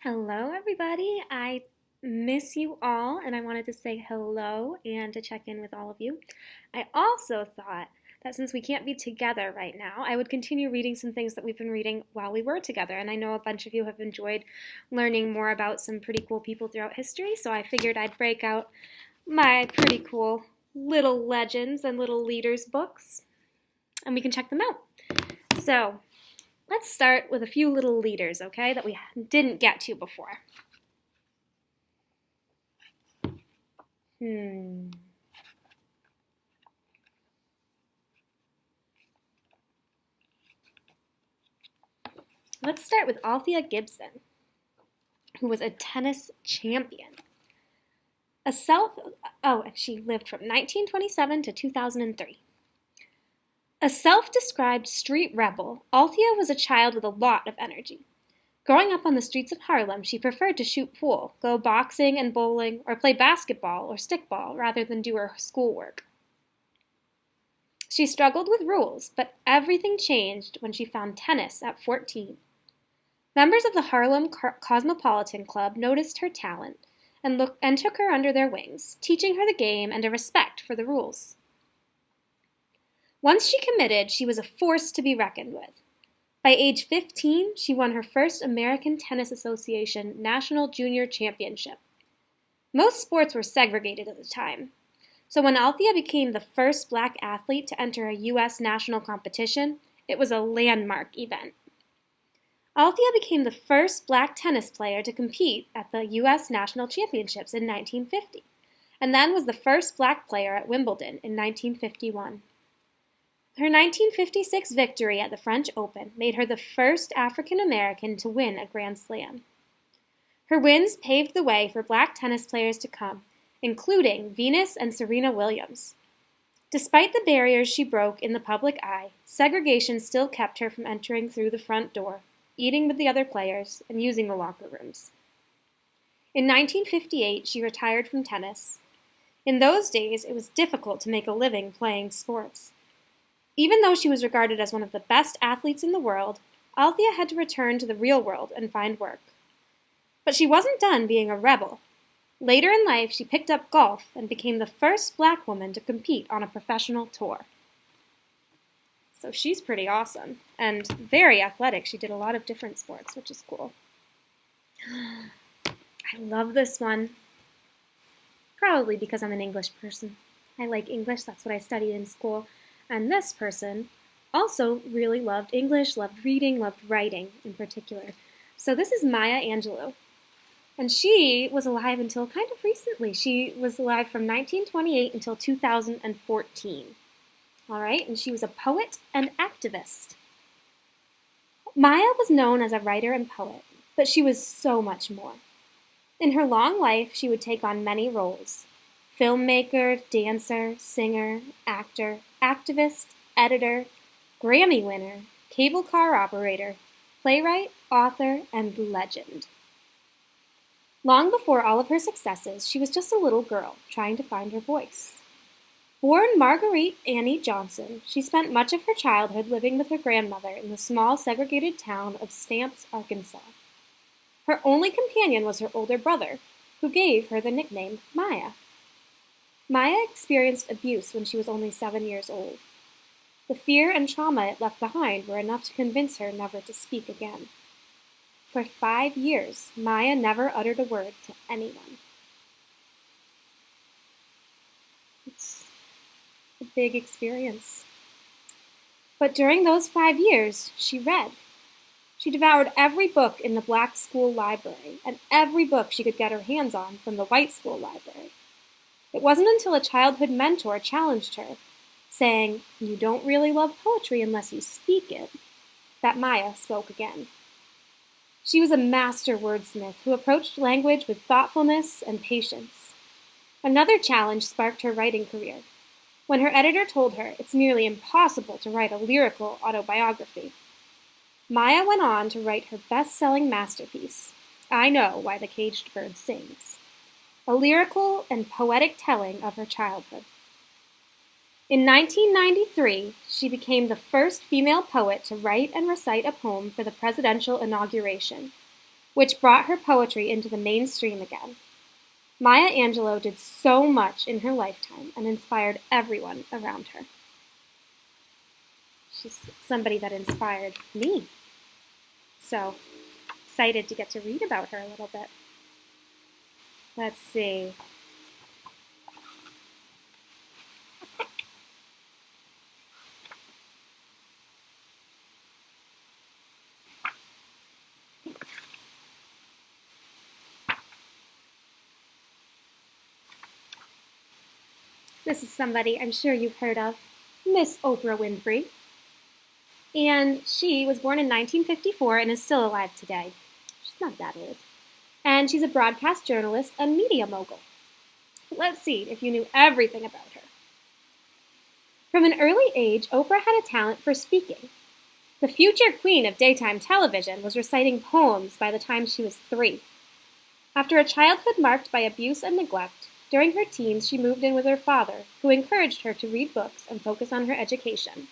Hello, everybody. I miss you all, and I wanted to say hello and to check in with all of you. I also thought that since we can't be together right now, I would continue reading some things that we've been reading while we were together. And I know a bunch of you have enjoyed learning more about some pretty cool people throughout history, so I figured I'd break out my pretty cool little legends and little leaders books, and we can check them out. So, let's start with a few little leaders, okay, that we didn't get to before. Let's start with Althea Gibson, who was a tennis champion. She lived from 1927 to 2003. A self-described street rebel, Althea was a child with a lot of energy. Growing up on the streets of Harlem, she preferred to shoot pool, go boxing and bowling, or play basketball or stickball rather than do her schoolwork. She struggled with rules, but everything changed when she found tennis at 14. Members of the Harlem Cosmopolitan Club noticed her talent and took her under their wings, teaching her the game and a respect for the rules. Once she committed, she was a force to be reckoned with. By age 15, she won her first American Tennis Association National Junior Championship. Most sports were segregated at the time, so when Althea became the first black athlete to enter a U.S. national competition, it was a landmark event. Althea became the first black tennis player to compete at the U.S. National Championships in 1950, and then was the first black player at Wimbledon in 1951. Her 1956 victory at the French Open made her the first African American to win a Grand Slam. Her wins paved the way for black tennis players to come, including Venus and Serena Williams. Despite the barriers she broke in the public eye, segregation still kept her from entering through the front door, eating with the other players, and using the locker rooms. In 1958, she retired from tennis. In those days, it was difficult to make a living playing sports. Even though she was regarded as one of the best athletes in the world, Althea had to return to the real world and find work. But she wasn't done being a rebel. Later in life, she picked up golf and became the first black woman to compete on a professional tour. So she's pretty awesome and very athletic. She did a lot of different sports, which is cool. I love this one. Probably because I'm an English person. I like English, that's what I studied in school. And this person also really loved English, loved reading, loved writing in particular. So this is Maya Angelou. And she was alive until kind of recently. She was alive from 1928 until 2014. All right, and she was a poet and activist. Maya was known as a writer and poet, but she was so much more. In her long life, she would take on many roles: filmmaker, dancer, singer, actor, activist, editor, Grammy winner, cable car operator, playwright, author, and legend. Long before all of her successes, she was just a little girl trying to find her voice. Born Marguerite Annie Johnson, she spent much of her childhood living with her grandmother in the small segregated town of Stamps, Arkansas. Her only companion was her older brother, who gave her the nickname Maya. Maya experienced abuse when she was only 7 years old. The fear and trauma it left behind were enough to convince her never to speak again. For 5 years, Maya never uttered a word to anyone. It's a big experience. But during those 5 years, she read. She devoured every book in the black school library and every book she could get her hands on from the white school library. It wasn't until a childhood mentor challenged her, saying, "You don't really love poetry unless you speak it," that Maya spoke again. She was a master wordsmith who approached language with thoughtfulness and patience. Another challenge sparked her writing career, when her editor told her it's nearly impossible to write a lyrical autobiography. Maya went on to write her best-selling masterpiece, I Know Why the Caged Bird Sings, a lyrical and poetic telling of her childhood. In 1993, she became the first female poet to write and recite a poem for the presidential inauguration. which brought her poetry into the mainstream again. Maya Angelou did so much in her lifetime and inspired everyone around her. She's somebody that inspired me. So, excited to get to read about her a little bit. Let's see. This is somebody I'm sure you've heard of, Miss Oprah Winfrey. And she was born in 1954 and is still alive today. She's not that old. And she's a broadcast journalist and media mogul. Let's see if you knew everything about her. From an early age, Oprah had a talent for speaking. The future queen of daytime television was reciting poems by the time she was 3. After a childhood marked by abuse and neglect, during her teens she moved in with her father, who encouraged her to read books and focus on her education.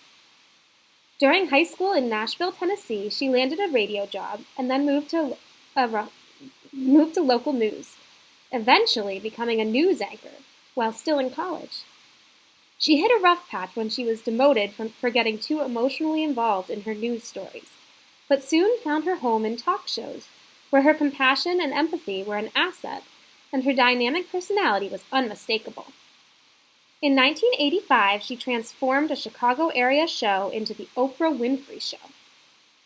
During high school in Nashville, Tennessee, she landed a radio job and then moved to local news, eventually becoming a news anchor while still in college. She hit a rough patch when she was demoted for getting too emotionally involved in her news stories, but soon found her home in talk shows, where her compassion and empathy were an asset, and her dynamic personality was unmistakable. In 1985, she transformed a Chicago-area show into the Oprah Winfrey Show,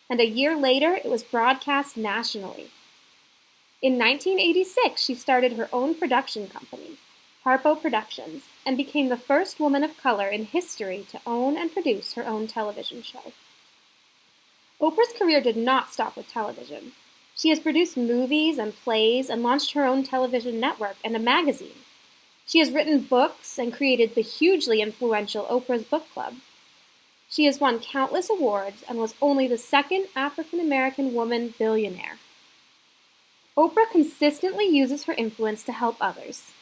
and a year later it was broadcast nationally. In 1986, she started her own production company, Harpo Productions, and became the first woman of color in history to own and produce her own television show. Oprah's career did not stop with television. She has produced movies and plays and launched her own television network and a magazine. She has written books and created the hugely influential Oprah's Book Club. She has won countless awards and was only the second African-American woman billionaire. Oprah consistently uses her influence to help others.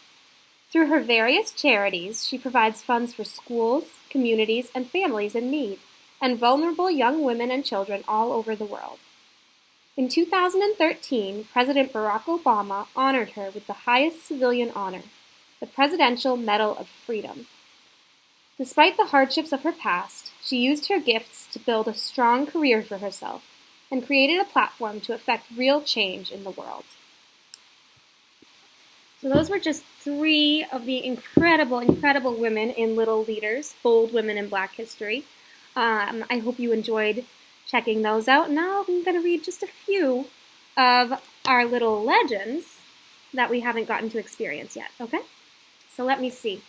Through her various charities, she provides funds for schools, communities, and families in need, and vulnerable young women and children all over the world. In 2013, President Barack Obama honored her with the highest civilian honor, the Presidential Medal of Freedom. Despite the hardships of her past, she used her gifts to build a strong career for herself and created a platform to effect real change in the world. So those were just 3 of the incredible, incredible women in Little Leaders, Bold Women in Black History. I hope you enjoyed checking those out. Now I'm going to read just a few of our little legends that we haven't gotten to experience yet, okay? So let me see.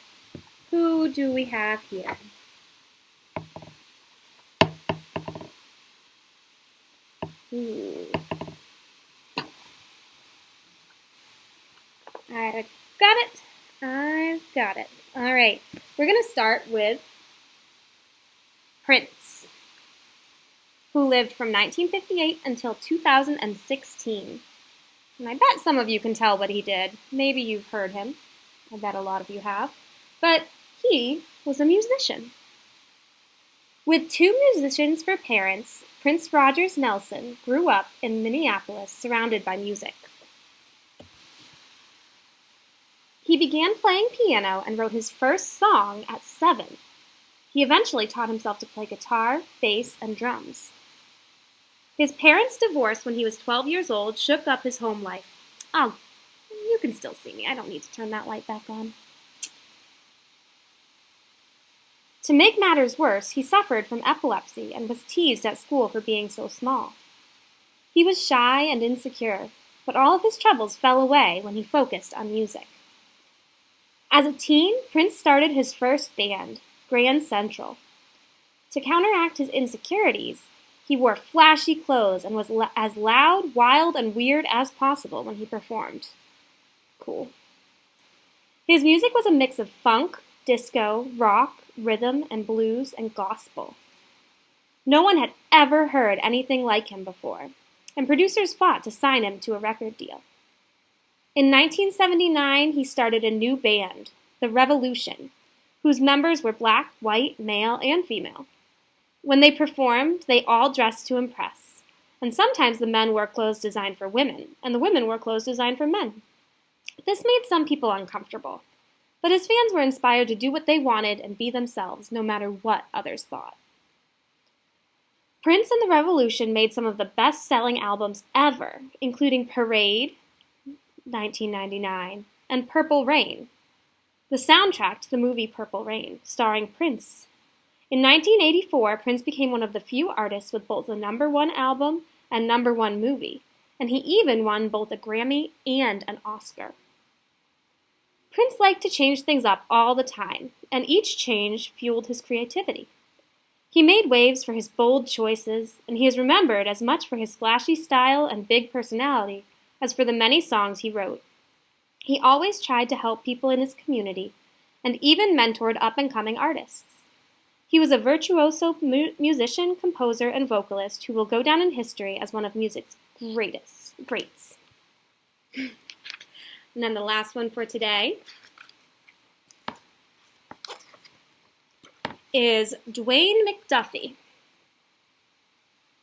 Who do we have here? I've got it. All right. We're going to start with Prince, who lived from 1958 until 2016. And I bet some of you can tell what he did. Maybe you've heard him. I bet a lot of you have. But he was a musician. With 2 musicians for parents, Prince Rogers Nelson grew up in Minneapolis surrounded by music. He began playing piano and wrote his first song at 7. He eventually taught himself to play guitar, bass, and drums. His parents' divorce when he was 12 years old shook up his home life. Oh, you can still see me. I don't need to turn that light back on. To make matters worse, he suffered from epilepsy and was teased at school for being so small. He was shy and insecure, but all of his troubles fell away when he focused on music. As a teen, Prince started his first band, Grand Central. To counteract his insecurities, he wore flashy clothes and was as loud, wild, and weird as possible when he performed. Cool. His music was a mix of funk, disco, rock, rhythm, and blues, and gospel. No one had ever heard anything like him before, and producers fought to sign him to a record deal. In 1979, he started a new band, The Revolution, whose members were black, white, male, and female. When they performed, they all dressed to impress, and sometimes the men wore clothes designed for women, and the women wore clothes designed for men. This made some people uncomfortable, but his fans were inspired to do what they wanted and be themselves, no matter what others thought. Prince and the Revolution made some of the best-selling albums ever, including Parade, 1999, and Purple Rain, the soundtrack to the movie Purple Rain, starring Prince. In 1984, Prince became one of the few artists with both a #1 album and #1 movie, and he even won both a Grammy and an Oscar. Prince liked to change things up all the time, and each change fueled his creativity. He made waves for his bold choices, and he is remembered as much for his flashy style and big personality as for the many songs he wrote. He always tried to help people in his community, and even mentored up-and-coming artists. He was a virtuoso musician, composer, and vocalist who will go down in history as one of music's greats. And then the last one for today is Dwayne McDuffie.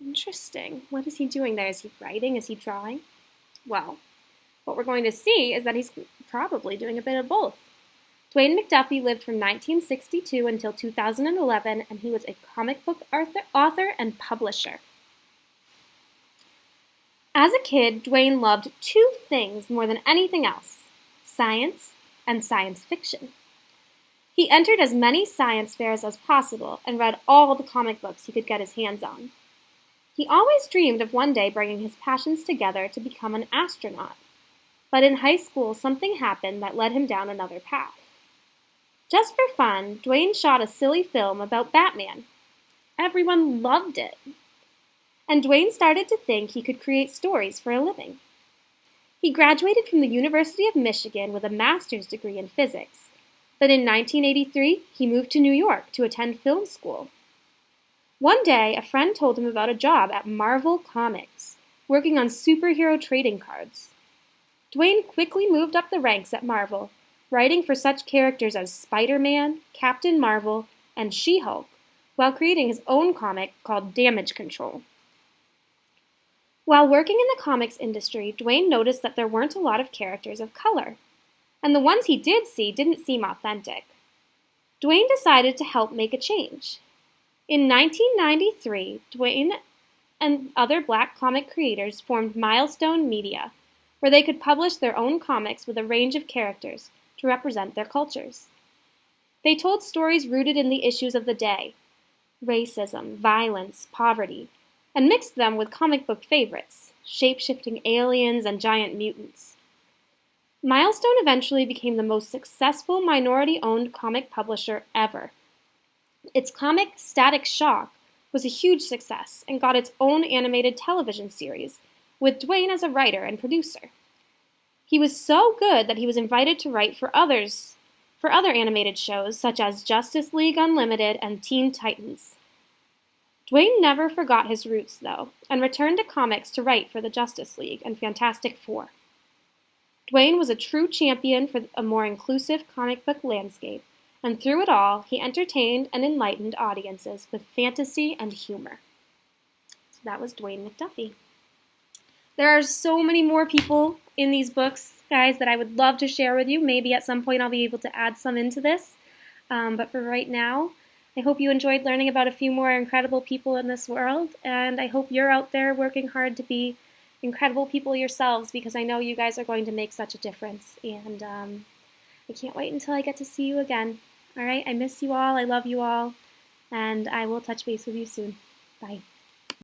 Interesting. What is he doing there? Is he writing? Is he drawing? Well, what we're going to see is that he's probably doing a bit of both. Dwayne McDuffie lived from 1962 until 2011, and he was a comic book author and publisher. As a kid, Dwayne loved two things more than anything else: science and science fiction. He entered as many science fairs as possible and read all the comic books he could get his hands on. He always dreamed of one day bringing his passions together to become an astronaut. But in high school, something happened that led him down another path. Just for fun, Dwayne shot a silly film about Batman. Everyone loved it. And Dwayne started to think he could create stories for a living. He graduated from the University of Michigan with a master's degree in physics, but in 1983, he moved to New York to attend film school. One day, a friend told him about a job at Marvel Comics, working on superhero trading cards. Dwayne quickly moved up the ranks at Marvel, writing for such characters as Spider-Man, Captain Marvel, and She-Hulk, while creating his own comic called Damage Control. While working in the comics industry, Dwayne noticed that there weren't a lot of characters of color, and the ones he did see didn't seem authentic. Dwayne decided to help make a change. In 1993, Dwayne and other Black comic creators formed Milestone Media, where they could publish their own comics with a range of characters to represent their cultures. They told stories rooted in the issues of the day: racism, violence, poverty, and mixed them with comic book favorites: shape-shifting aliens and giant mutants. Milestone eventually became the most successful minority-owned comic publisher ever. Its comic, Static Shock, was a huge success and got its own animated television series, with Dwayne as a writer and producer. He was so good that he was invited to write for other animated shows such as Justice League Unlimited and Teen Titans. Dwayne never forgot his roots, though, and returned to comics to write for the Justice League and Fantastic Four. Dwayne was a true champion for a more inclusive comic book landscape, and through it all, he entertained and enlightened audiences with fantasy and humor. So that was Dwayne McDuffie. There are so many more people in these books, guys, that I would love to share with you. Maybe at some point I'll be able to add some into this. But for right now, I hope you enjoyed learning about a few more incredible people in this world, and I hope you're out there working hard to be incredible people yourselves, because I know you guys are going to make such a difference, and I can't wait until I get to see you again. All right, I miss you all, I love you all, and I will touch base with you soon. Bye.